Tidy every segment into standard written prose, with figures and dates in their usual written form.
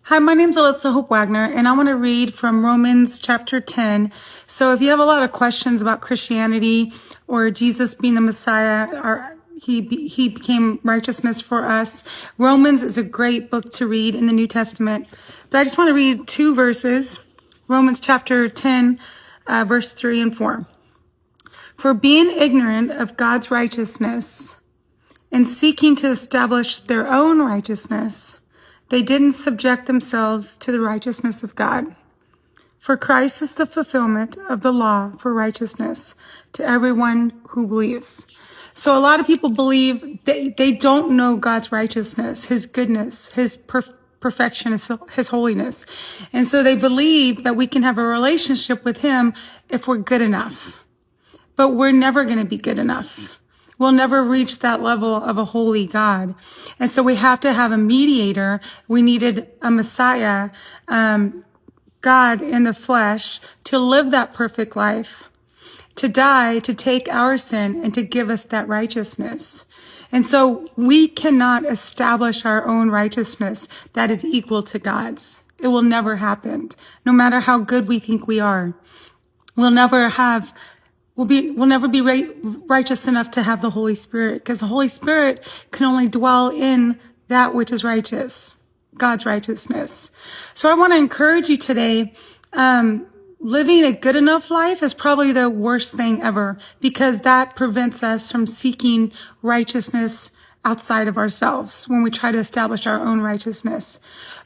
Hi, my name's Alyssa Hope Wagner, and I want to read from Romans chapter 10. So if you have a lot of questions about Christianity or Jesus being the Messiah, or he became righteousness for us, Romans is a great book to read in the New Testament. But I just want to read two verses, Romans chapter 10, verse 3 and 4. For being ignorant of God's righteousness and seeking to establish their own righteousness, they didn't subject themselves to the righteousness of God. For Christ is the fulfillment of the law for righteousness to everyone who believes. So a lot of people believe they don't know God's righteousness, his goodness, his perfection, his holiness. And so they believe that we can have a relationship with him if we're good enough. But we're never going to be good enough. We'll never reach that level of a holy God. And so we have to have a mediator. We needed a Messiah, God in the flesh, to live that perfect life, to die, to take our sin, and to give us that righteousness. And so we cannot establish our own righteousness that is equal to God's. It will never happen, no matter how good we think we are. We'll never be righteous enough to have the Holy Spirit, because the Holy Spirit can only dwell in that which is righteous, God's righteousness. So I want to encourage you today, living a good enough life is probably the worst thing ever, because that prevents us from seeking righteousness outside of ourselves when we try to establish our own righteousness.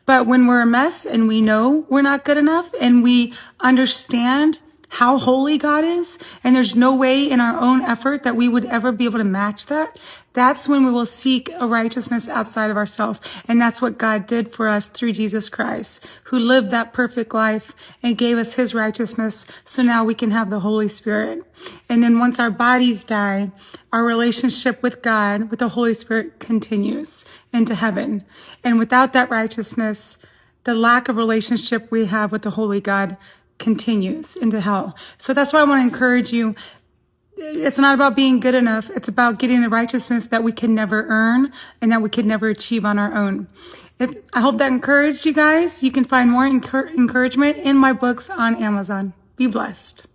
But when we're a mess and we know we're not good enough and we understand how holy God is, and there's no way in our own effort that we would ever be able to match that, that's when we will seek a righteousness outside of ourselves. And that's what God did for us through Jesus Christ, who lived that perfect life and gave us his righteousness, so now we can have the Holy Spirit. And then once our bodies die, our relationship with God, with the Holy Spirit, continues into heaven. And without that righteousness, the lack of relationship we have with the Holy God continues into hell. So that's why I want to encourage you. It's not about being good enough. It's about getting the righteousness that we can never earn and that we could never achieve on our own. I hope that encouraged you guys. You can find more encouragement in my books on Amazon. Be blessed.